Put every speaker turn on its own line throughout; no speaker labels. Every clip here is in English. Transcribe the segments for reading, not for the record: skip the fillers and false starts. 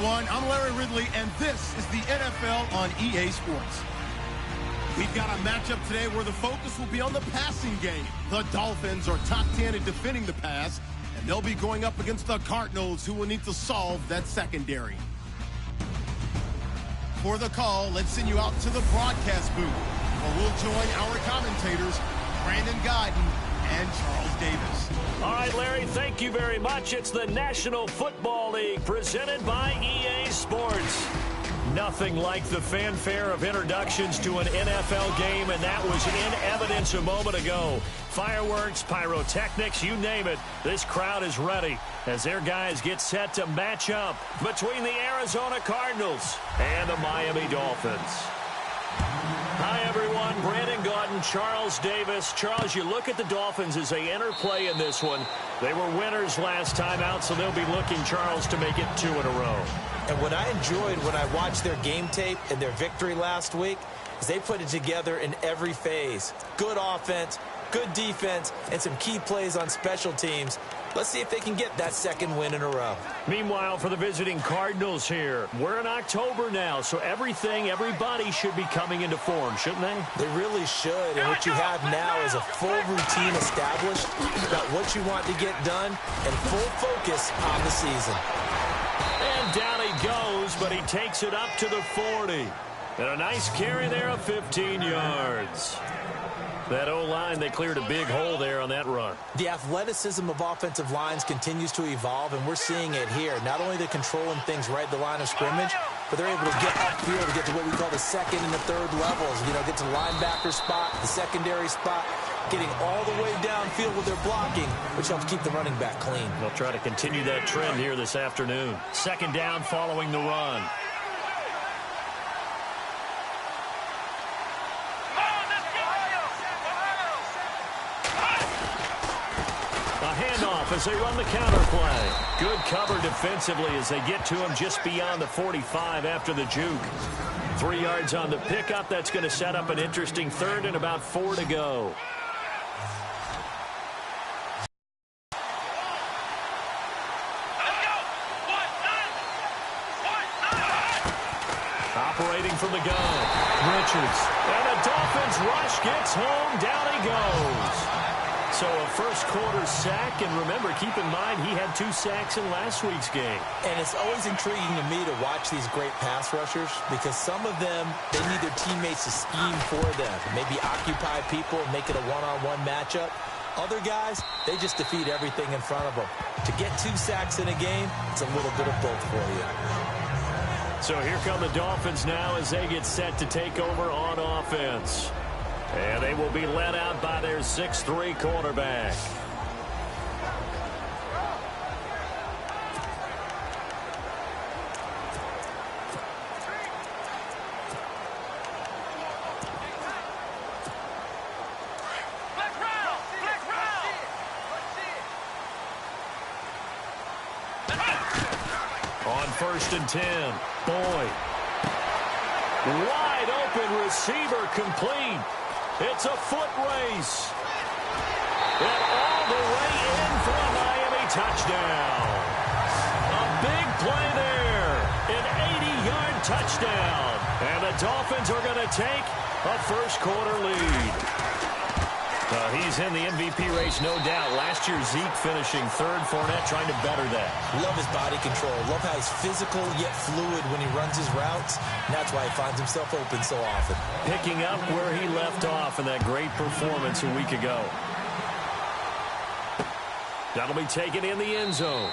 everyone. I'm Larry Ridley, and this is the NFL on EA Sports. We've got a matchup today where the focus will be on the passing game. The Dolphins are top 10 in defending the pass, and they'll be going up against the Cardinals, who will need to solve that secondary. For the call, let's send you out to the broadcast booth, where we'll join our commentators, Brandon Godden and Charles Davis.
All right, Larry, thank you very much. It's the National Football League presented by EA Sports. Nothing like the fanfare of introductions to an NFL game, and that was in evidence a moment ago. Fireworks, pyrotechnics, you name it. This crowd is ready as their guys get set to match up between the Arizona Cardinals and the Miami Dolphins. Hi, everyone. Brandon Godden, Charles Davis. Charles, you look at the Dolphins as they enter play in this one. They were winners last time out, so they'll be looking, Charles, to make it 2 in a row.
And what I enjoyed when I watched their game tape and their victory last week is they put it together in every phase. Good offense, good defense, and some key plays on special teams. Let's see if they can get that second win in a row.
Meanwhile, for the visiting Cardinals here, we're in October now, so everybody should be coming into form, shouldn't they?
They really should, and what you have now is a full routine established about what you want to get done and full focus on the season.
And down he goes, but he takes it up to the 40. And a nice carry there of 15 yards. That O-line, they cleared a big hole there on that run.
The athleticism of offensive lines continues to evolve, and we're seeing it here. Not only they're controlling things right at the line of scrimmage, but they're able to get upfield to get to what we call the second and the third levels. You know, get to the linebacker spot, the secondary spot, getting all the way downfield with their blocking, which helps keep the running back clean.
They'll try to continue that trend here this afternoon. Second down following the run. Handoff as they run the counter play. Good cover defensively as they get to him just beyond the 45 after the juke. 3 yards on the pickup. That's going to set up an interesting third and about 4 to go. Operating from the gun, Richards. And the Dolphins rush gets home. Down he goes. So a first-quarter sack, and remember, keep in mind, he had 2 sacks in last week's game.
And it's always intriguing to me to watch these great pass rushers because some of them, they need their teammates to scheme for them, maybe occupy people and make it a one-on-one matchup. Other guys, they just defeat everything in front of them. To get 2 sacks in a game, it's a little bit of both for you.
So here come the Dolphins now as they get set to take over on offense. And they will be led out by their 6'3" quarterback. On 1st and 10, Boyd. Wide open receiver complete. It's a foot race. And all the way in for a Miami touchdown. A big play there. An 80-yard touchdown. And the Dolphins are going to take a first-quarter lead. He's in the MVP race, no doubt. Last year, Zeke finishing 3rd. Fournette trying to better that.
Love his body control. Love how he's physical yet fluid when he runs his routes. And that's why he finds himself open so often.
Picking up where he left off in that great performance a week ago. That'll be taken in the end zone.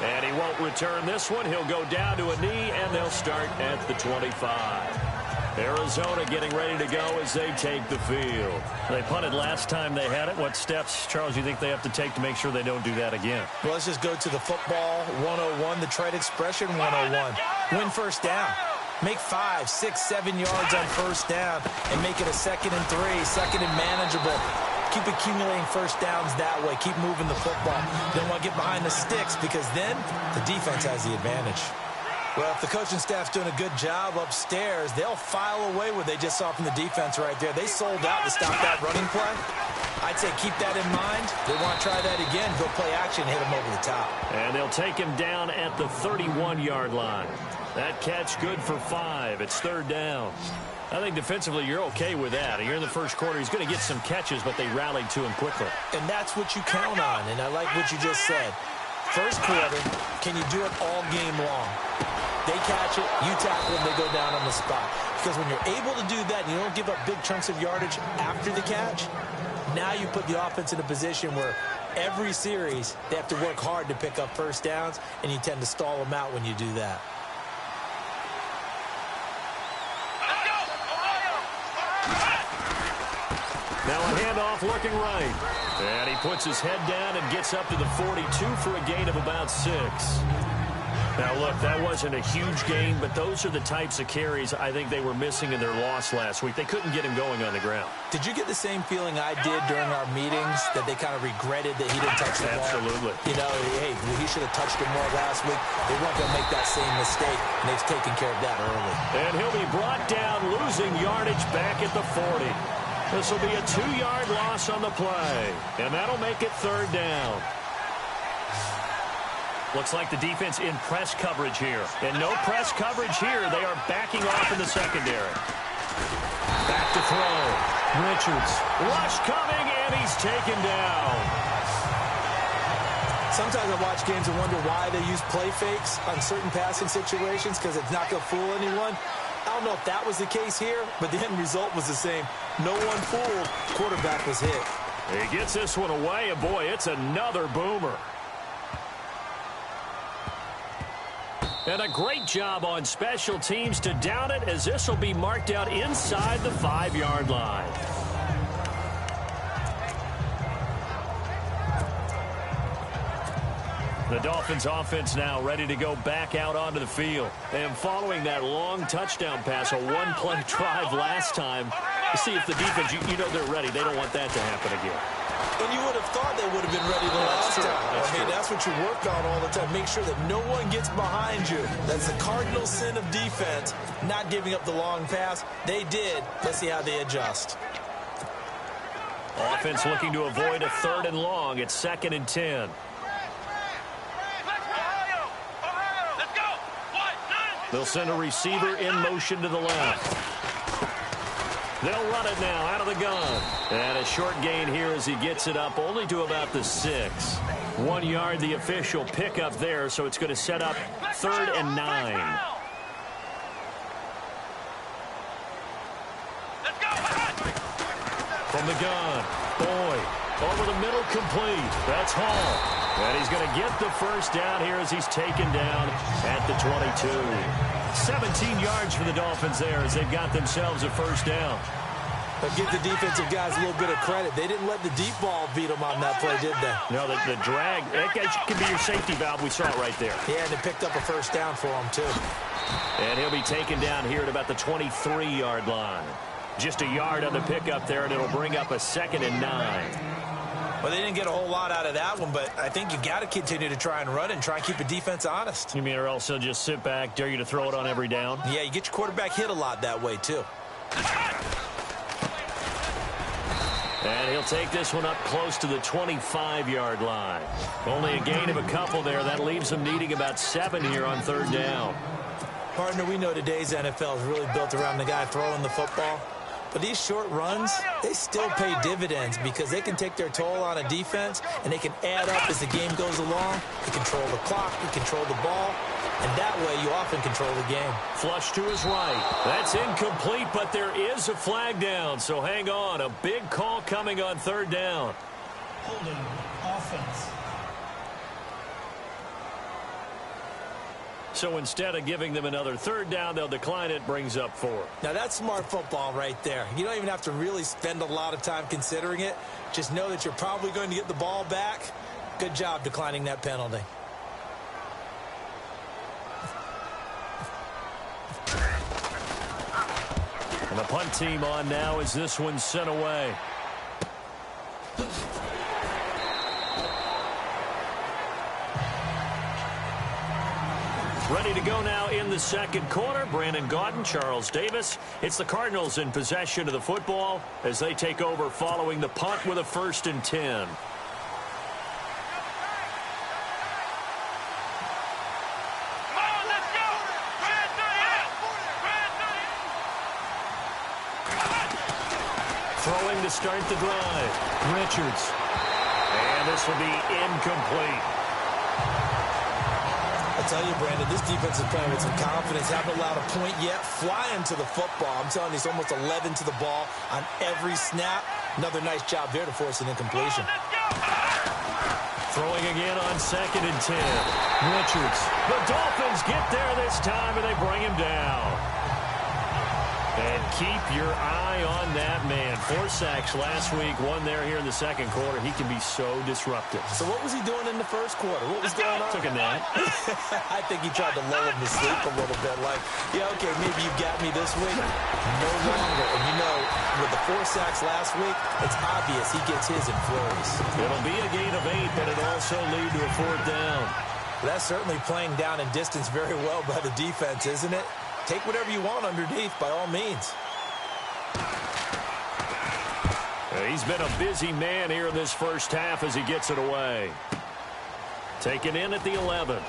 And he won't return this one. He'll go down to a knee, and they'll start at the 25. Arizona getting ready to go as they take the field. They punted last time they had it. What steps, Charles, you think they have to take to make sure they don't do that again?
Well, let's just go to the football 101, the trade expression 101. Win first down. Make 5, 6, 7 yards on first down and make it a 2nd and 3, 2nd and manageable. Keep accumulating first downs that way. Keep moving the football. Don't want to get behind the sticks because then the defense has the advantage. Well, if the coaching staff's doing a good job upstairs, they'll file away what they just saw from the defense right there. They sold out to stop that running play. I'd say keep that in mind. They want to try that again. Go play action, hit them over the top.
And they'll take him down at the 31-yard line. That catch good for 5. It's third down. I think defensively you're okay with that. You're in the first quarter. He's going to get some catches, but they rallied to him quickly.
And that's what you count on, and I like what you just said. First quarter, can you do it all game long? They catch it, you tackle them, they go down on the spot. Because when you're able to do that and you don't give up big chunks of yardage after the catch, now you put the offense in a position where every series they have to work hard to pick up first downs, and you tend to stall them out when you do that.
Now a handoff looking right. And he puts his head down and gets up to the 42 for a gain of about 6. Now, look, that wasn't a huge gain, but those are the types of carries I think they were missing in their loss last week. They couldn't get him going on the ground.
Did you get the same feeling I did during our meetings, that they kind of regretted that he didn't touch the ball?
Absolutely.
You know, hey, he should have touched it more last week. They weren't going to make that same mistake, and they've taken care of that early.
And he'll be brought down, losing yardage back at the 40. This will be a 2-yard loss on the play, and that'll make it third down. Looks like the defense in press coverage here. And no press coverage here. They are backing off in the secondary. Back to throw. Richards. Rush coming, and he's taken down.
Sometimes I watch games and wonder why they use play fakes on certain passing situations, because it's not going to fool anyone. I don't know if that was the case here, but the end result was the same. No one fooled. Quarterback was hit.
He gets this one away, and boy, it's another boomer. And a great job on special teams to down it, as this will be marked out inside the 5-yard line. The Dolphins offense now ready to go back out onto the field. And following that long touchdown pass, a one-play drive last time, to see if the defense, you know they're ready. They don't want that to happen again.
And you would have thought they would have been ready the last time. That's what you work on all the time. Make sure that no one gets behind you. That's the cardinal sin of defense, not giving up the long pass. They did. Let's see how they adjust.
Offense looking to avoid a 3rd and long. It's 2nd and 10. They'll send a receiver in motion to the left. They'll run it now out of the gun. And a short gain here as he gets it up only to about the 6. 1 yard, the official pickup there, so it's going to set up 3rd and 9. From the gun, Boyd, over the middle, complete. That's Hall. And he's going to get the first down here as he's taken down at the 22. 17 yards for the Dolphins there as they've got themselves a first down.
But give the defensive guys a little bit of credit. They didn't let the deep ball beat them on that play, did they?
No, the drag, that can be your safety valve. We saw it right there.
Yeah, and they picked up a first down for him, too.
And he'll be taken down here at about the 23-yard line. Just a yard on the pickup there, and it'll bring up a 2nd and 9.
Well, they didn't get a whole lot out of that one, but I think you got to continue to try and run and try and keep a defense honest.
You mean, or else they'll just sit back, dare you to throw it on every down?
Yeah, you get your quarterback hit a lot that way, too.
And he'll take this one up close to the 25-yard line. Only a gain of a couple there. That leaves him needing about 7 here on 3rd down.
Partner, we know today's NFL is really built around the guy throwing the football. But these short runs, they still pay dividends because they can take their toll on a defense, and they can add up as the game goes along. You control the clock, you control the ball, and that way you often control the game.
Flush to his right. That's incomplete, but there is a flag down, so hang on. A big call coming on 3rd down.
Holding offense.
So instead of giving them another 3rd down, they'll decline it, brings up 4.
Now, that's smart football right there. You don't even have to really spend a lot of time considering it. Just know that you're probably going to get the ball back. Good job declining that penalty.
And the punt team on now as this one's sent away. Ready to go now in the second quarter. Brandon Gaudin, Charles Davis. It's the Cardinals in possession of the football as they take over following the punt with a 1st and 10. Throwing to start the drive. Richards. And this will be incomplete.
I tell you, Brandon, this defense is playing with some confidence. Haven't allowed a point yet. Flying to the football. I'm telling you, it's almost 11 to the ball on every snap. Another nice job there to force an incompletion.
Throwing again on 2nd and 10. Richards. The Dolphins get there this time, and they bring him down. And keep your eye on that man. 4 sacks last week, 1 there here in the second quarter. He can be so disruptive.
So what was he doing in the first quarter? What was going on?
Took a nap.
I think he tried to lull him to sleep a little bit. Like, yeah, okay, maybe you got me this week. No longer. And you know, with the 4 sacks last week, it's obvious he gets his in flurries.
It'll be a gain of 8, but it'll also lead to a 4th down.
That's certainly playing down in distance very well by the defense, isn't it? Take whatever you want underneath, by all means.
He's been a busy man here in this first half as he gets it away. Taken in at the 11. And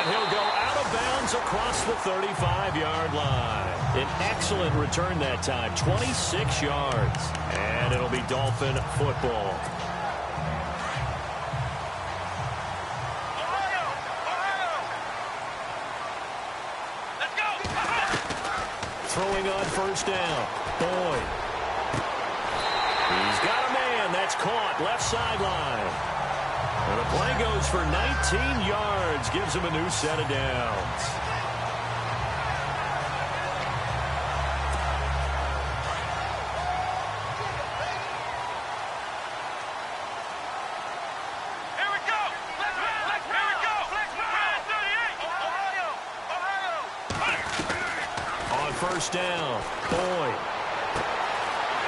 he'll go out of bounds across the 35-yard line. An excellent return that time, 26 yards. And it'll be Dolphin football. Throwing on 1st down. Boyd. He's got a man. That's caught. Left sideline. And the play goes for 19 yards. Gives him a new set of downs.
Here we go.
On 1st down, Boyd.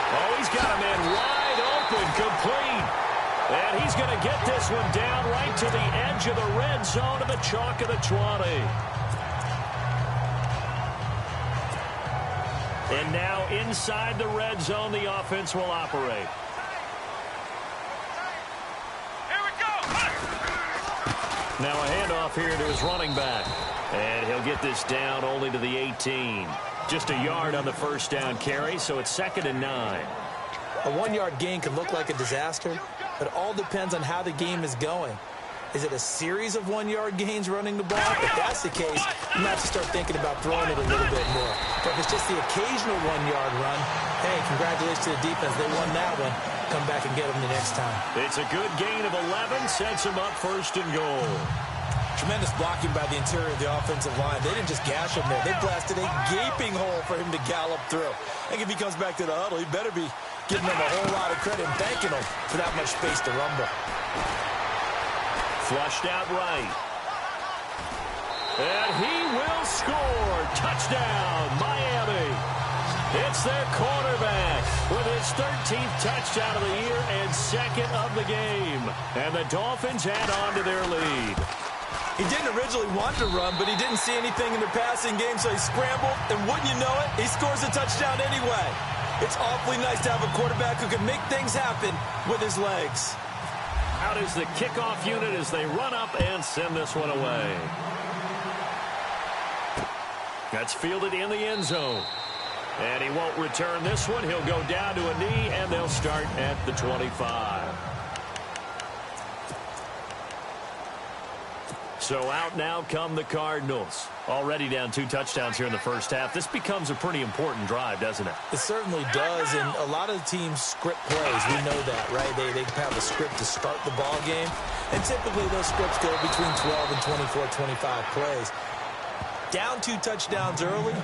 Oh, he's got a man wide open, complete. And he's going to get this one down right to the edge of the red zone of the chalk of the 20. And now inside the red zone, the offense will operate.
Here we go.
Now a handoff here to his running back. And he'll get this down only to the 18. Just a yard on the 1st down carry, so it's 2nd and 9.
A 1-yard gain could look like a disaster, but it all depends on how the game is going. Is it a series of 1-yard gains running the ball? If that's the case, you might have to start thinking about throwing it a little bit more. But if it's just the occasional 1-yard run, hey, congratulations to the defense. They won that one. Come back and get them the next time.
It's a good gain of 11, sets him up 1st and goal.
Tremendous blocking by the interior of the offensive line. They didn't just gash him there. They blasted a gaping hole for him to gallop through. I think if he comes back to the huddle, he better be giving them a whole lot of credit and thanking them for that much space to rumble.
Flushed out right. And he will score. Touchdown, Miami. It's their quarterback with his 13th touchdown of the year and 2nd of the game. And the Dolphins add on to their lead.
He didn't originally want to run, but he didn't see anything in the passing game, so he scrambled, and wouldn't you know it, he scores a touchdown anyway. It's awfully nice to have a quarterback who can make things happen with his legs.
Out is the kickoff unit as they run up and send this one away. That's fielded in the end zone. And he won't return this one. He'll go down to a knee, and they'll start at the 25. So out now come the Cardinals. Already down 2 touchdowns here in the first half. This becomes a pretty important drive, doesn't it?
It certainly does, and a lot of the teams script plays. We know that, right? They have a script to start the ball game, and typically those scripts go between 12 and 24, 25 plays. Down 2 touchdowns early,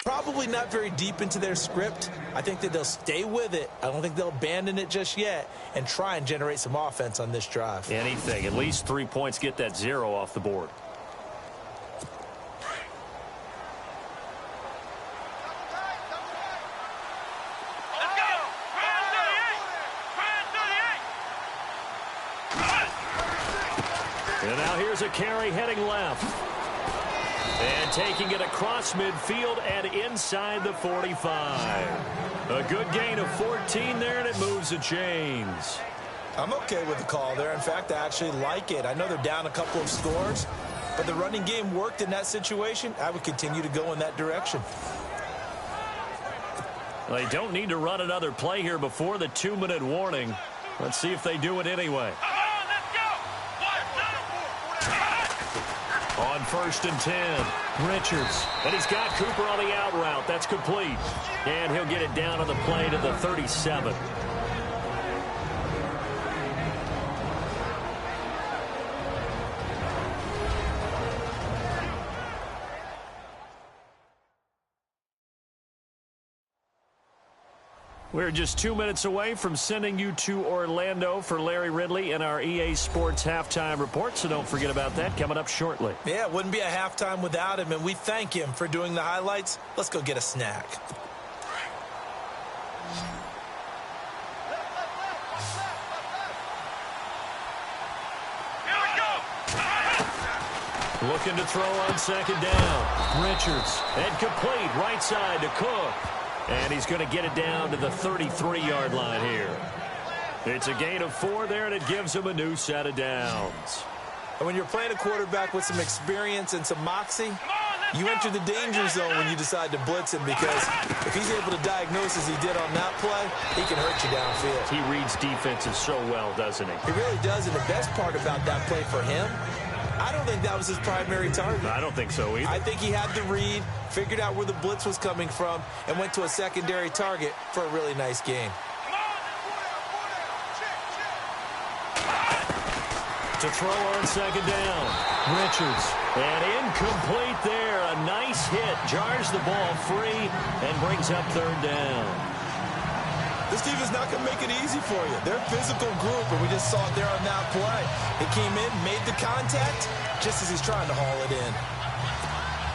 Probably not very deep into their script. I think that they'll stay with it. I don't think they'll abandon it just yet and try and generate some offense on this drive.
Anything. At least 3 points, get that 0 off the board.
Let's go!
And now here's a carry heading left. And taking it across midfield and inside the 45. A good gain of 14 there, and it moves the chains.
I'm okay with the call there. In fact, I actually like it. I know they're down a couple of scores, but the running game worked in that situation. I would continue to go in that direction.
They don't need to run another play here before the 2-minute warning. Let's see if they do it anyway. On 1st and 10, Richards. And he's got Cooper on the out route. That's complete. And he'll get it down on the play to the 37. We're just 2 minutes away from sending you to Orlando for Larry Ridley and our EA Sports Halftime Report, so don't forget about that coming up shortly.
Yeah, it wouldn't be a halftime without him, and we thank him for doing the highlights. Let's go get a snack.
Here we go!
Looking to throw on 2nd down. Richards, and complete right side to Cook. And he's going to get it down to the 33-yard line here. It's a gain of 4 there, and it gives him a new set of downs.
And when you're playing a quarterback with some experience and some moxie, you enter the danger zone when you decide to blitz him, because if he's able to diagnose as he did on that play, he can hurt you downfield.
He reads defenses so well, doesn't he?
He really does, and the best part about that play for him, I don't think that was his primary target.
I don't think so either.
I think he had the read, figured out where the blitz was coming from, and went to a secondary target for a really nice game.
To throw on 2nd down. Richards. And incomplete there. A nice hit. Jars the ball free and brings up 3rd down.
This team is not going to make it easy for you. They're a physical group, and we just saw it there on that play. He came in, made the contact, just as he's trying to haul it in.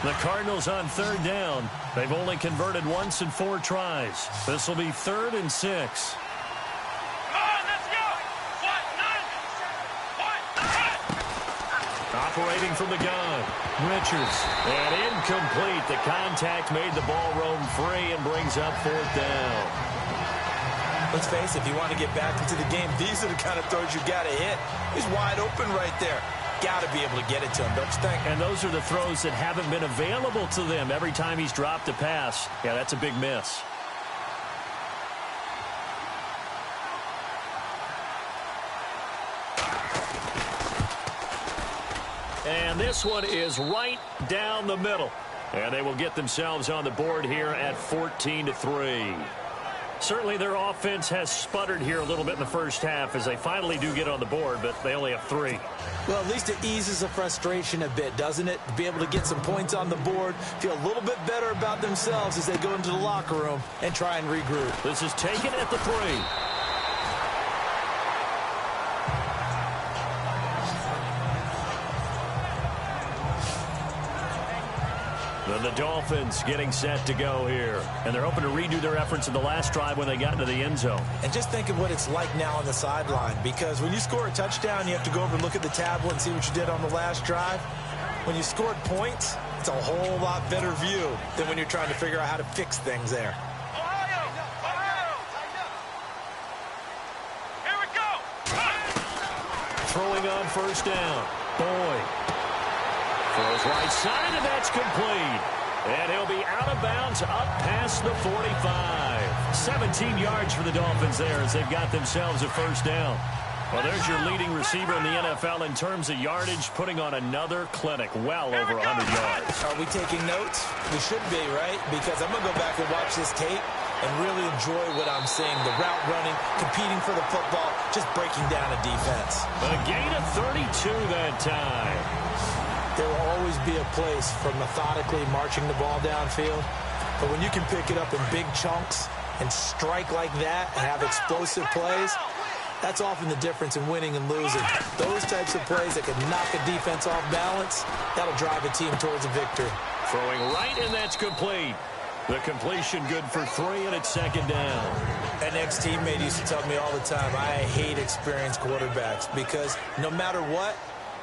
The Cardinals on 3rd down. They've only converted once in 4 tries. This will be 3rd and 6. Operating from the gun. Richards. And incomplete. The contact made the ball roam free and brings up 4th down.
Let's face it, if you want to get back into the game, these are the kind of throws you got to hit. He's wide open right there. Got to be able to get it to him, don't you think?
And those are the throws that haven't been available to them every time he's dropped a pass. Yeah, that's a big miss. And this one is right down the middle. And they will get themselves on the board here at 14-3. Certainly their offense has sputtered here a little bit in the first half as they finally do get on the board, but they only have 3.
Well, at least it eases the frustration a bit, doesn't it? To be able to get some points on the board, feel a little bit better about themselves as they go into the locker room and try and regroup.
This is taken at the 3. Then the Dolphins getting set to go here. And they're hoping to redo their efforts in the last drive when they got into the end zone.
And just think of what it's like now on the sideline, because when you score a touchdown, you have to go over and look at the tablet and see what you did on the last drive. When you scored points, it's a whole lot better view than when you're trying to figure out how to fix things there.
Here we go!
Throwing on 1st down. Boyd. Throws right side, and that's complete. And he'll be out of bounds up past the 45. 17 yards for the Dolphins there as they've got themselves a 1st down. Well, there's your leading receiver in the NFL in terms of yardage, putting on another clinic, well over 100 yards.
Are we taking notes? We should be, right? Because I'm going to go back and watch this tape and really enjoy what I'm seeing. The route running, competing for the football, just breaking down a defense.
A gain of 32 that time.
There will always be a place for methodically marching the ball downfield, But when you can pick it up in big chunks and strike like that and have explosive plays, that's often the difference in winning and losing. Those types of plays that can knock a defense off balance, that'll drive a team towards a victory.
Throwing right, and that's complete. The completion good for 3, and it's second down.
An ex-teammate used to tell me all the time, I hate experienced quarterbacks because no matter what,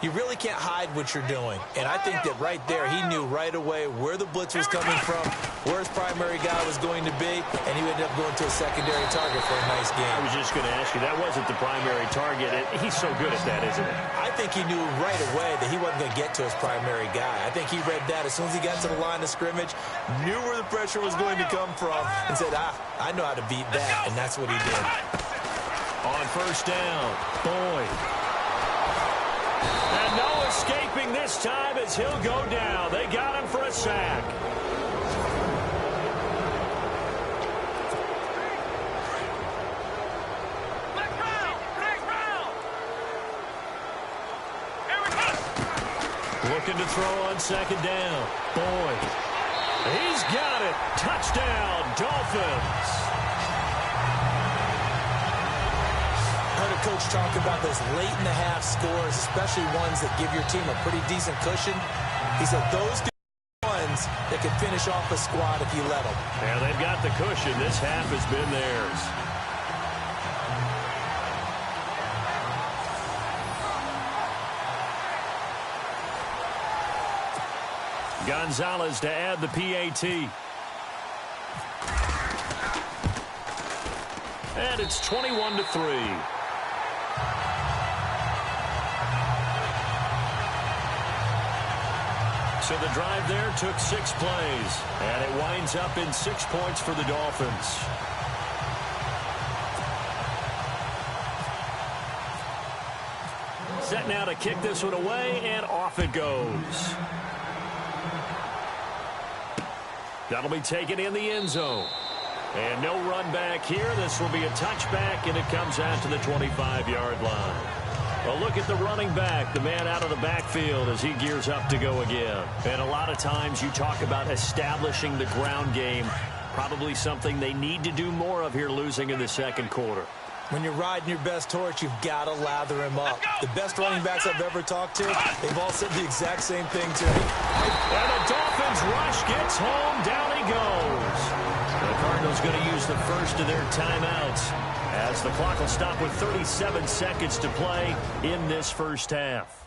you really can't hide what you're doing. And I think that right there, he knew right away where the blitz was coming from, where his primary guy was going to be, and he ended up going to a secondary target for a nice game.
I was just going to ask you, that wasn't the primary target. He's so good at that, isn't he?
I think he knew right away that he wasn't going to get to his primary guy. I think he read that as soon as he got to the line of scrimmage, knew where the pressure was going to come from, and said, I know how to beat that, and that's what he did.
On first down, Boyd. And no escaping this time as he'll go down. They got him for a sack. Looking to throw on second down. Boyd. He's got it. Touchdown, Dolphins.
Coach talk about those late-in-the-half scores, especially ones that give your team a pretty decent cushion. He said those ones that could finish off a squad if you let them.
Yeah, they've got the cushion. This half has been theirs. Gonzalez to add the PAT. And it's 21-3. So the drive there took 6 plays, and it winds up in 6 points for the Dolphins. Set now to kick this one away, and off it goes. That'll be taken in the end zone. And no run back here. This will be a touchback, and it comes out to the 25-yard line. Well, look at the running back, the man out of the backfield as he gears up to go again. And a lot of times you talk about establishing the ground game, probably something they need to do more of here losing in the second quarter.
When you're riding your best horse, you've got to lather him up. The best running backs I've ever talked to, they've all said the exact same thing to me.
And the Dolphins rush gets home. Down he goes. The Cardinals going to use the first of their timeouts, as the clock will stop with 37 seconds to play in this first half.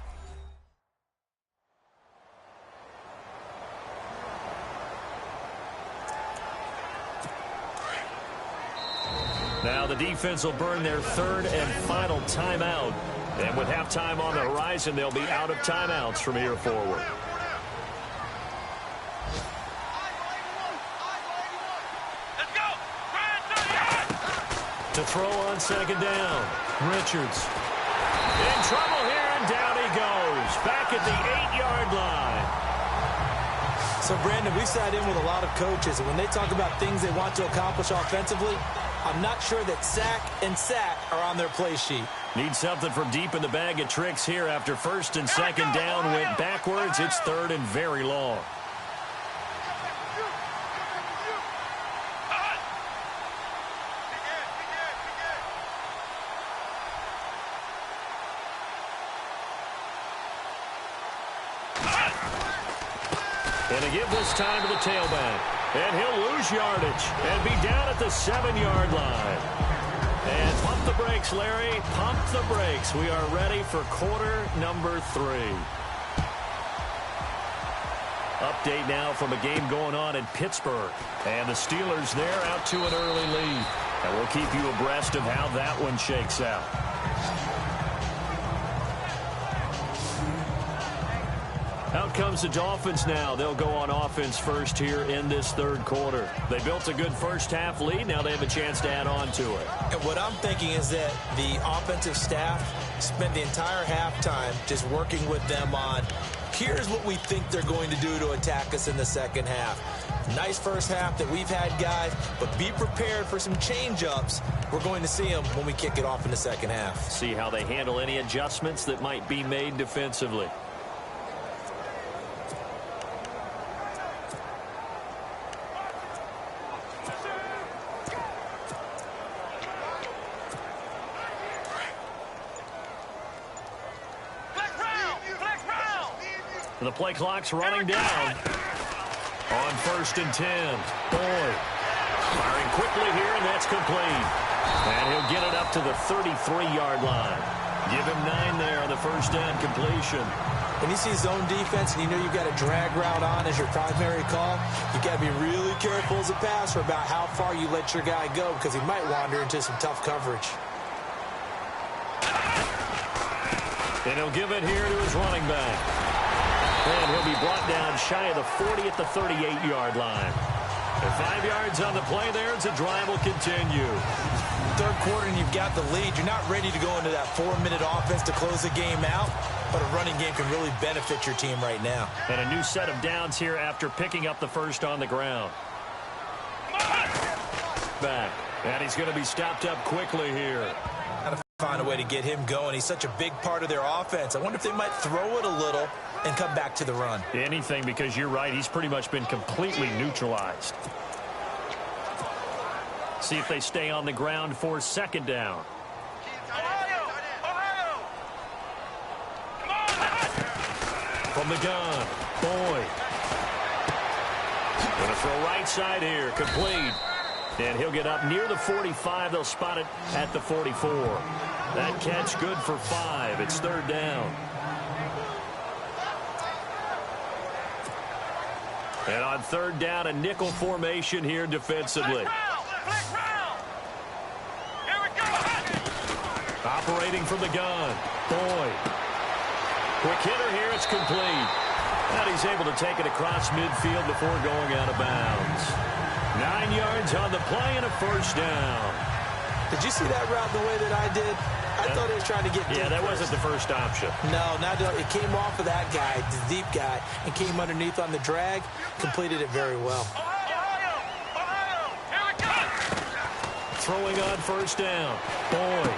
Now the defense will burn their third and final timeout. And with halftime on the horizon, they'll be out of timeouts from here forward. To throw on second down, Richards. In trouble here, and down he goes. Back at the 8-yard line.
So, Brandon, we've sat in with a lot of coaches, and when they talk about things they want to accomplish offensively, I'm not sure that sack and sack are on their play sheet.
Need something from deep in the bag of tricks here after first and second down went backwards. It's third and very long. And to give this time to the tailback. And he'll lose yardage and be down at the 7-yard line. And pump the brakes, Larry. Pump the brakes. We are ready for quarter number 3. Update now from a game going on in Pittsburgh. And the Steelers there out to an early lead. And we'll keep you abreast of how that one shakes out. Out comes the Dolphins now. They'll go on offense first here in this third quarter. They built a good first half lead. Now they have a chance to add on to it.
And what I'm thinking is that the offensive staff spent the entire halftime just working with them on, here's what we think they're going to do to attack us in the second half. Nice first half that we've had, guys, but be prepared for some change-ups. We're going to see them when we kick it off in the second half.
See how they handle any adjustments that might be made defensively. The play clock's running down. On 1st and 10. Boyd firing quickly here, and that's complete. And he'll get it up to the 33-yard line. Give him 9 there on the first down completion.
When you see zone defense and you know you've got a drag route on as your primary call, you've got to be really careful as a passer about how far you let your guy go because he might wander into some tough coverage.
And he'll give it here to his running back. And he'll be brought down shy of the 40 at the 38-yard line. And 5 yards on the play there as the drive will continue.
Third quarter and you've got the lead. You're not ready to go into that 4-minute offense to close the game out, but a running game can really benefit your team right now.
And a new set of downs here after picking up the first on the ground. Back. And he's going to be stopped up quickly here.
Gotta find a way to get him going. He's such a big part of their offense. I wonder if they might throw it a little and come back to the run.
Anything, because you're right. He's pretty much been completely neutralized. See if they stay on the ground for 2nd down. From the gun, Boyd. Going to throw right side here, complete. And he'll get up near the 45. They'll spot it at the 44. That catch good for 5. It's 3rd down. And on 3rd down, a nickel formation here defensively. Operating from the gun, Boyd. Quick hitter here, it's complete. And he's able to take it across midfield before going out of bounds. 9 yards on the play and a 1st down.
Did you see that route the way that I did? I thought he was trying to get deep.
Yeah, that wasn't the first option.
No, it came off of that guy, the deep guy, and came underneath on the drag. Completed it very well.
Throwing on 1st down, Boyd.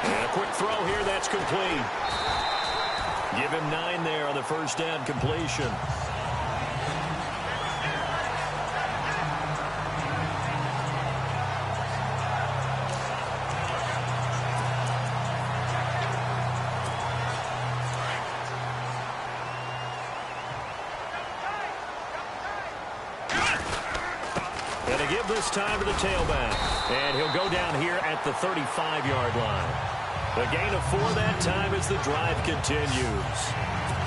And a quick throw here, that's complete. Give him 9 there on the 1st down completion. And to give this time to the tailback. And he'll go down here at the 35-yard line. A gain of 4 that time as the drive continues.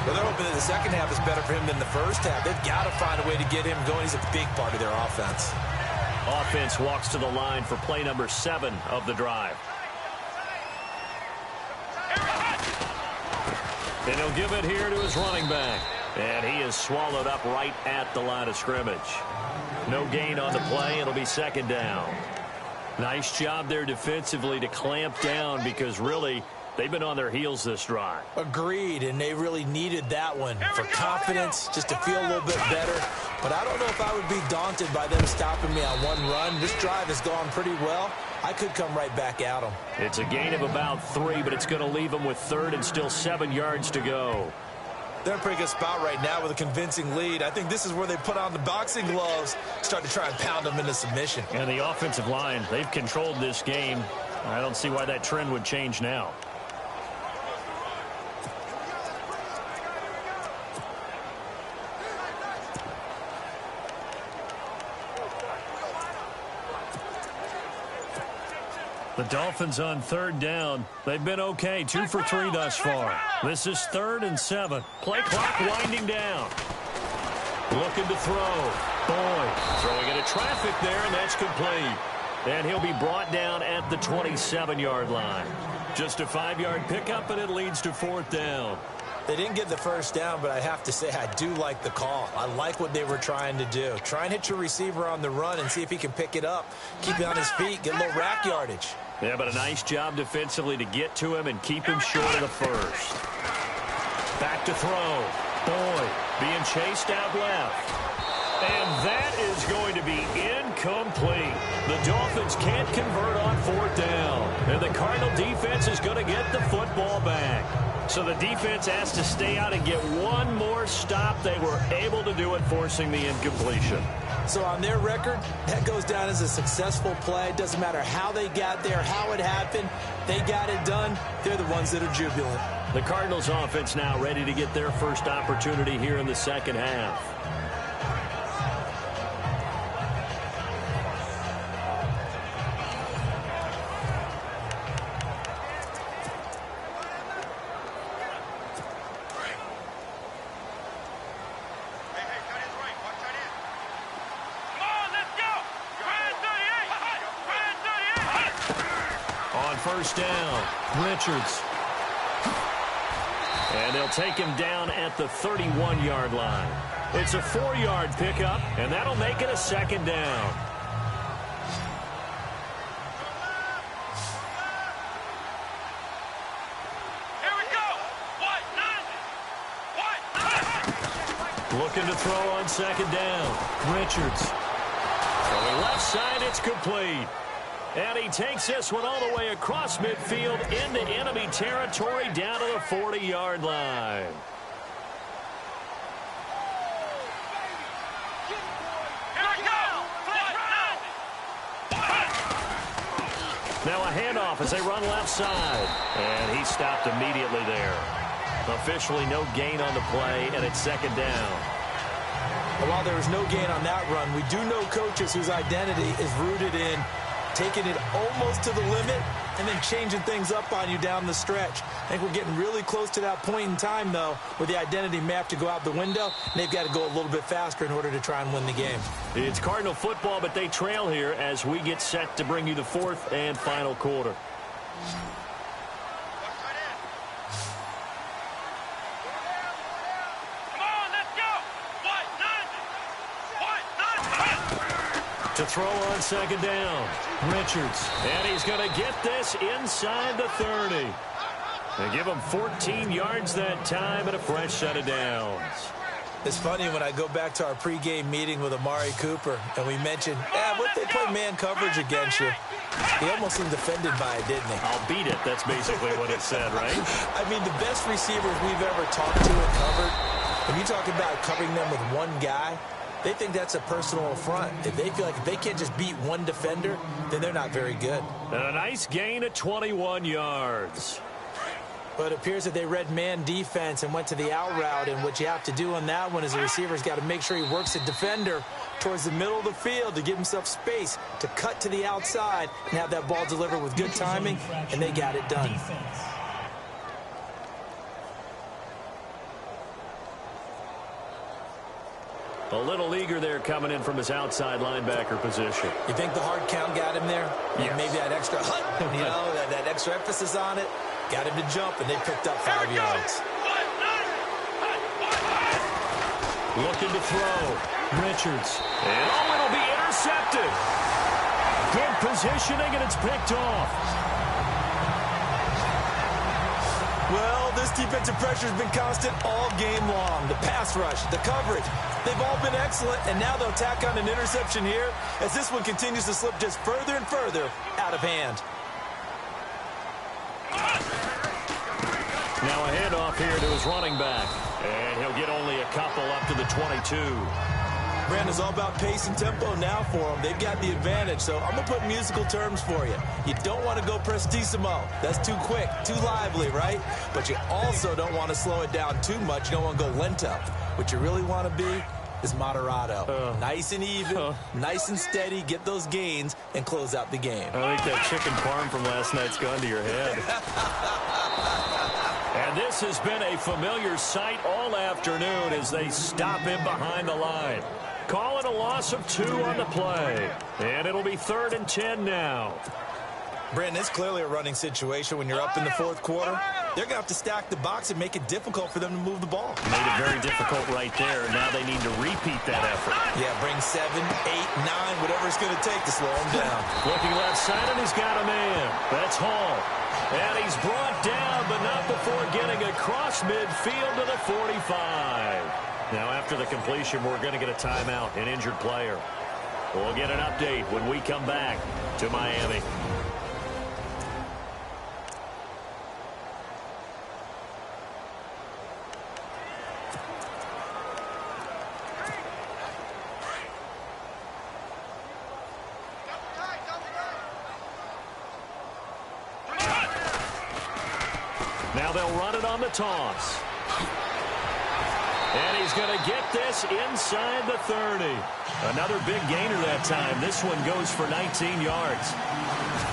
Well, they're hoping that the second half is better for him than the first half. They've got to find a way to get him going. He's a big part of their offense.
Offense walks to the line for play number 7 of the drive. And he'll give it here to his running back. And he is swallowed up right at the line of scrimmage. No gain on the play. It'll be 2nd down. Nice job there defensively to clamp down because really they've been on their heels this drive.
Agreed, and they really needed that one for confidence, just to feel a little bit better. But I don't know if I would be daunted by them stopping me on one run. This drive has gone pretty well. I could come right back at them.
It's a gain of about 3, but it's going to leave them with 3rd and still 7 yards to go.
They're in a pretty good spot right now with a convincing lead. I think this is where they put on the boxing gloves, start to try and pound them into submission.
And the offensive line, they've controlled this game. I don't see why that trend would change now. The Dolphins on 3rd down. They've been okay, 2 for 3 thus far. This is 3rd and 7. Play clock winding down. Looking to throw. Boyd throwing into traffic there, and that's complete. And he'll be brought down at the 27-yard line. Just a 5-yard pickup, and it leads to 4th down.
They didn't get the first down, but I have to say I do like the call. I like what they were trying to do. Try and hit your receiver on the run and see if he can pick it up. Keep it on his feet, get a little rack yardage.
Yeah, but a nice job defensively to get to him and keep him short of the first. Back to throw. Boyd being chased out left. And that is going to be incomplete. The Dolphins can't convert on 4th down. And the Cardinal defense is going to get the football back. So the defense has to stay out and get one more stop. They were able to do it, forcing the incompletion.
So on their record, that goes down as a successful play. It doesn't matter how they got there, how it happened. They got it done. They're the ones that are jubilant.
The Cardinals offense now ready to get their first opportunity here in the second half. On first down, Richards. And they'll take him down at the 31-yard line. It's a 4-yard pickup, and that'll make it a second down.
Here we go.
Looking to throw on second down. Richards. Throwing left side, it's complete. And he takes this one all the way across midfield into enemy territory down to the 40-yard line.
Here we go.
Now a handoff as they run left side. And he stopped immediately there. Officially no gain on the play, and it's second down.
Well, while there was no gain on that run, we do know coaches whose identity is rooted in taking it almost to the limit and then changing things up on you down the stretch. I think we're getting really close to that point in time, though, where the identity may have to go out the window, and they've got to go a little bit faster in order to try and win the game.
It's Cardinal football, but they trail here as we get set to bring you the fourth and final quarter. To throw on second down, Richards. And he's going to get this inside the 30. They give him 14 yards that time and a fresh set of downs.
It's funny when I go back to our pregame meeting with Amari Cooper, and we mentioned, what if they play man coverage against you? He almost seemed offended by it, didn't he?
I'll beat it. That's basically what it said, right?
I mean, the best receivers we've ever talked to and covered, when you talk about covering them with one guy, they think that's a personal affront. If they feel like if they can't just beat one defender, then they're not very good.
And a nice gain of 21 yards.
But it appears that they read man defense and went to the out route, and what you have to do on that one is the receiver's got to make sure he works the defender towards the middle of the field to give himself space to cut to the outside and have that ball delivered with good timing, and they got it done.
A little eager there coming in from his outside linebacker position.
You think the hard count got him there?
Yes.
Maybe that extra that extra emphasis on it got him to jump, and they picked up 5 yards.
Looking to throw. Richards. And it'll be intercepted. Good positioning, and it's picked off.
Well, this defensive pressure has been constant all game long. The pass rush, the coverage, they've all been excellent, and now they'll tack on an interception here as this one continues to slip just further and further out of hand.
Now a handoff here to his running back, and he'll get only a couple up to the 22.
Brandon, it's all about pace and tempo now for them. They've got the advantage, so I'm going to put musical terms for you. You don't want to go prestissimo. That's too quick, too lively, right? But you also don't want to slow it down too much. You don't want to go lento. What you really want to be is moderato. Nice and even, nice and steady, get those gains, and close out the game.
I think that chicken parm from last night's gone to your head. And this has been a familiar sight all afternoon as they stop him behind the line. Call it a loss of 2 on the play. And it'll be 3rd and 10 now.
Brandon, it's clearly a running situation when you're up in the 4th quarter. They're going to have to stack the box and make it difficult for them to move the ball.
Made it very difficult right there. Now they need to repeat that effort.
Yeah, bring 7, 8, 9, whatever it's going to take to slow him down.
Looking left side, and he's got a man. That's Hall. And he's brought down, but not before getting across midfield to the 45. Now, after the completion, we're going to get a timeout, an injured player. We'll get an update when we come back to Miami. Now they'll run it on the toss. And he's going to get this inside the 30. Another big gainer that time. This one goes for 19 yards.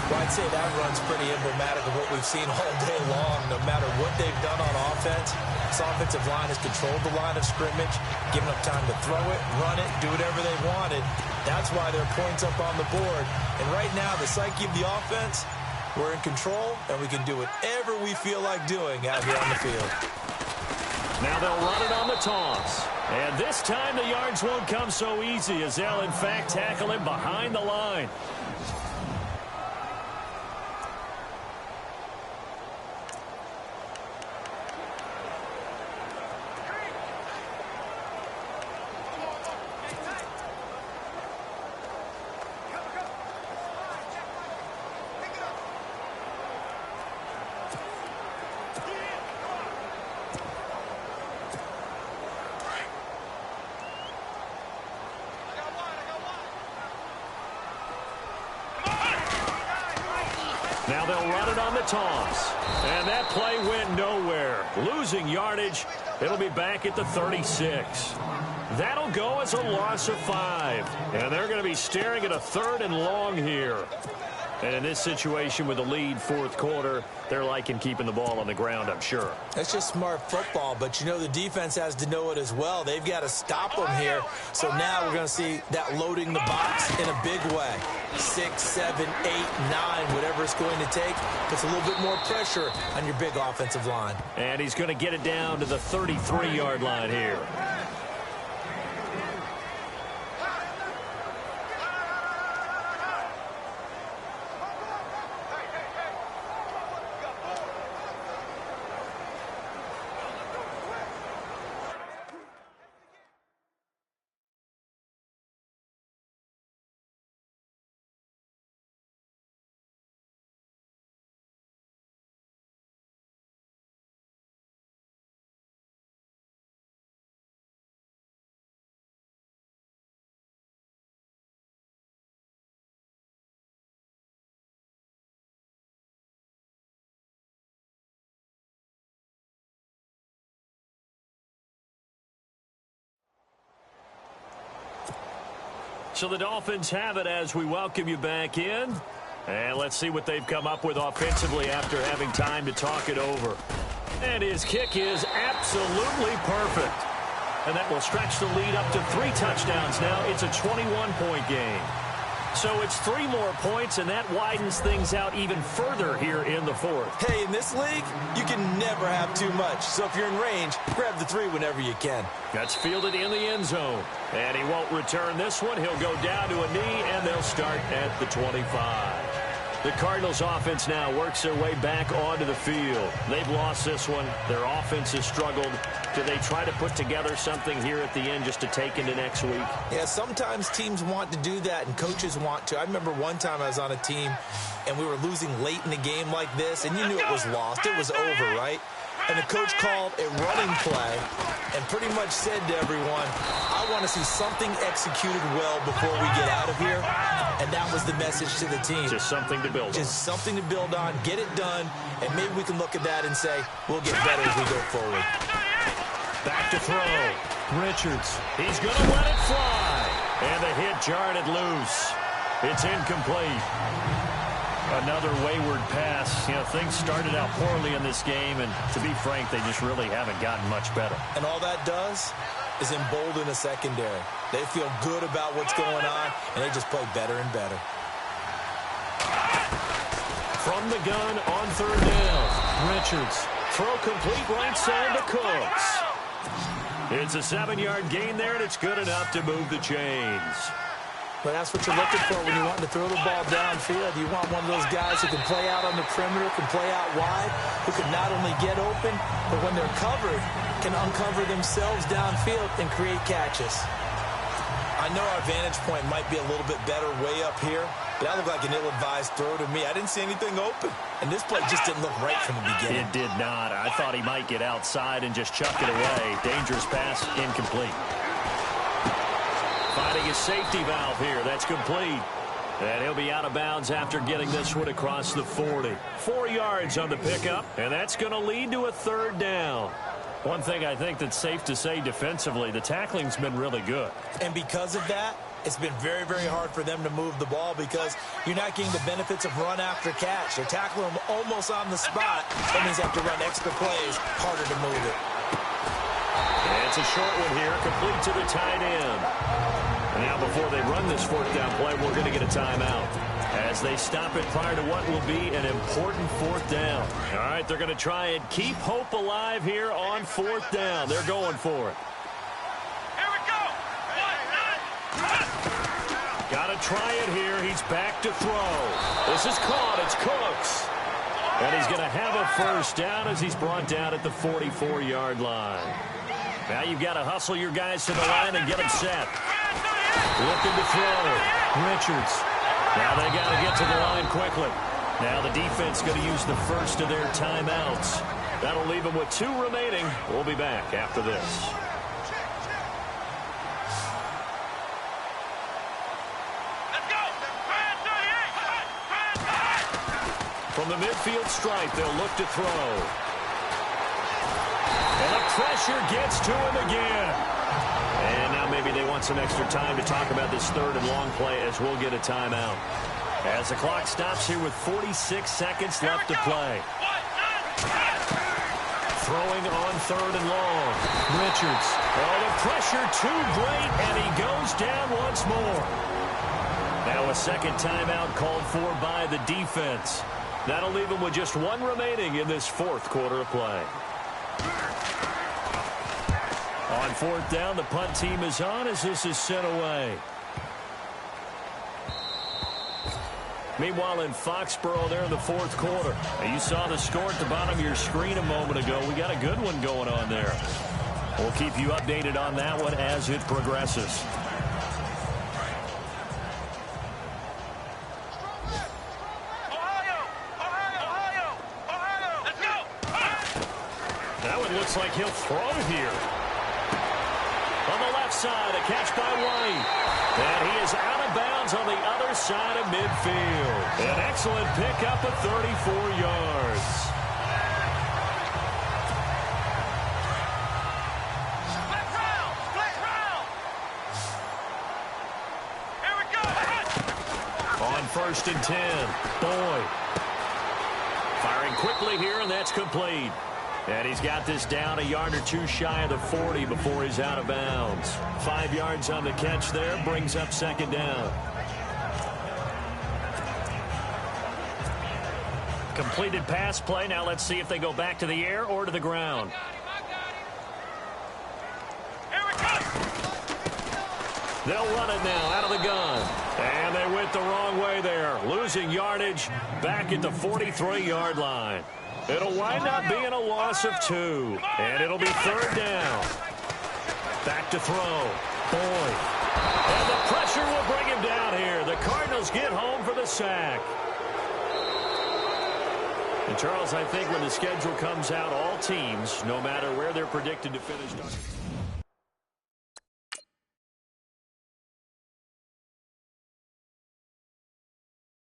Well, I'd say that run's pretty emblematic of what we've seen all day long. No matter what they've done on offense, this offensive line has controlled the line of scrimmage, given them time to throw it, run it, do whatever they wanted. That's why there are points up on the board. And right now, the psyche of the offense, we're in control, and we can do whatever we feel like doing out here on the field.
Now they'll run it on the toss. And this time the yards won't come so easy as they'll, in fact, tackle him behind the line. Now they'll run it on the toss. And that play went nowhere. Losing yardage. It'll be back at the 36. That'll go as a loss of 5. And they're going to be staring at a 3rd and long here. And in this situation with the lead fourth quarter, they're liking keeping the ball on the ground, I'm sure.
That's just smart football, but you know the defense has to know it as well. They've got to stop them here. So now we're going to see that loading the box in a big way. 6, 7, 8, 9, whatever it's going to take. Puts a little bit more pressure on your big offensive line.
And he's going to get it down to the 33-yard line here. So the Dolphins have it as we welcome you back in. And let's see what they've come up with offensively after having time to talk it over. And his kick is absolutely perfect. And that will stretch the lead up to 3 touchdowns now. It's a 21-point game. So it's 3 more points, and that widens things out even further here in the fourth.
Hey, in this league, you can never have too much. So if you're in range, grab the 3 whenever you can.
That's fielded in the end zone. And he won't return this one. He'll go down to a knee, and they'll start at the 25. The Cardinals offense now works their way back onto the field. They've lost this one. Their offense has struggled. Do they try to put together something here at the end just to take into next week?
Yeah, sometimes teams want to do that and coaches want to. I remember one time I was on a team and we were losing late in the game like this, and you knew it was lost. It was over, right? And the coach called a running play and pretty much said to everyone, I want to see something executed well before we get out of here. And that was the message to the team.
Just something to build on.
Just something to build on, get it done, and maybe we can look at that and say, we'll get better as we go forward.
Back to throw. Richards. He's going to let it fly. And the hit jarred it loose. It's incomplete. Another wayward pass. You know, things started out poorly in this game, and to be frank, they just really haven't gotten much better.
And all that does is embolden the secondary. They feel good about what's going on, and they just play better and better.
From the gun on 3rd down. Richards. Throw complete right side to Cooks. It's a 7-yard gain there, and it's good enough to move the chains.
But that's what you're looking for when you want to throw the ball downfield. You want one of those guys who can play out on the perimeter, can play out wide, who can not only get open, but when they're covered, can uncover themselves downfield and create catches. I know our vantage point might be a little bit better way up here, but that looked like an ill-advised throw to me. I didn't see anything open, and this play just didn't look right from the beginning.
It did not. I thought he might get outside and just chuck it away. Dangerous pass, incomplete. Finding his safety valve here. That's complete. And he'll be out of bounds after getting this one across the 40. 4 yards on the pickup, and that's going to lead to a third down. One thing I think that's safe to say defensively, the tackling's been really good.
And because of that, it's been very, very hard for them to move the ball because you're not getting the benefits of run after catch. They're tackling them almost on the spot. That means they have to run extra plays, harder to move it.
And it's a short one here, complete to the tight end. And now before they run this fourth down play, we're going to get a timeout as they stop it prior to what will be an important fourth down. All right, they're going to try and keep hope alive here on fourth down. They're going for it.
Here we go.
Got to try it here. He's back to throw. This is caught. It's Cooks. And he's going to have a first down as he's brought down at the 44-yard line. Now you've got to hustle your guys to the line and get them set. Looking to throw. Richards. Now they got to get to the line quickly. Now the defense going to use the first of their timeouts. That'll leave them with 2 remaining. We'll be back after this. From the midfield stripe, they'll look to throw. And the pressure gets to him again. And now maybe they want some extra time to talk about this third and long play as we'll get a timeout. As the clock stops here with 46 seconds left to play. Throwing on third and long. Richards. Oh, the pressure too great, and he goes down once more. Now a second timeout called for by the defense. That'll leave them with just 1 remaining in this fourth quarter of play. On fourth down, the punt team is on as this is sent away. Meanwhile, in Foxborough, there in the fourth quarter. Now, you saw the score at the bottom of your screen a moment ago. We got a good one going on there. We'll keep you updated on that one as it progresses. Looks like he'll throw here. On the left side, a catch by White. And he is out of bounds on the other side of midfield. An excellent pickup of 34 yards.
Split round. Here we go.
On first and 10, Boyd. Firing quickly here, and that's complete. And he's got this down a yard or 2 shy of the 40 before he's out of bounds. 5 yards on the catch there, brings up second down. Completed pass play. Now let's see if they go back to the air or to the ground.
Here we go.
They'll run it now out of the gun. And they went the wrong way there. Losing yardage back at the 43-yard line. It'll wind up being a loss of 2. And it'll be third down. Back to throw. Boyd. And the pressure will bring him down here. The Cardinals get home for the sack. And Charles, I think when the schedule comes out, all teams, no matter where they're predicted to finish.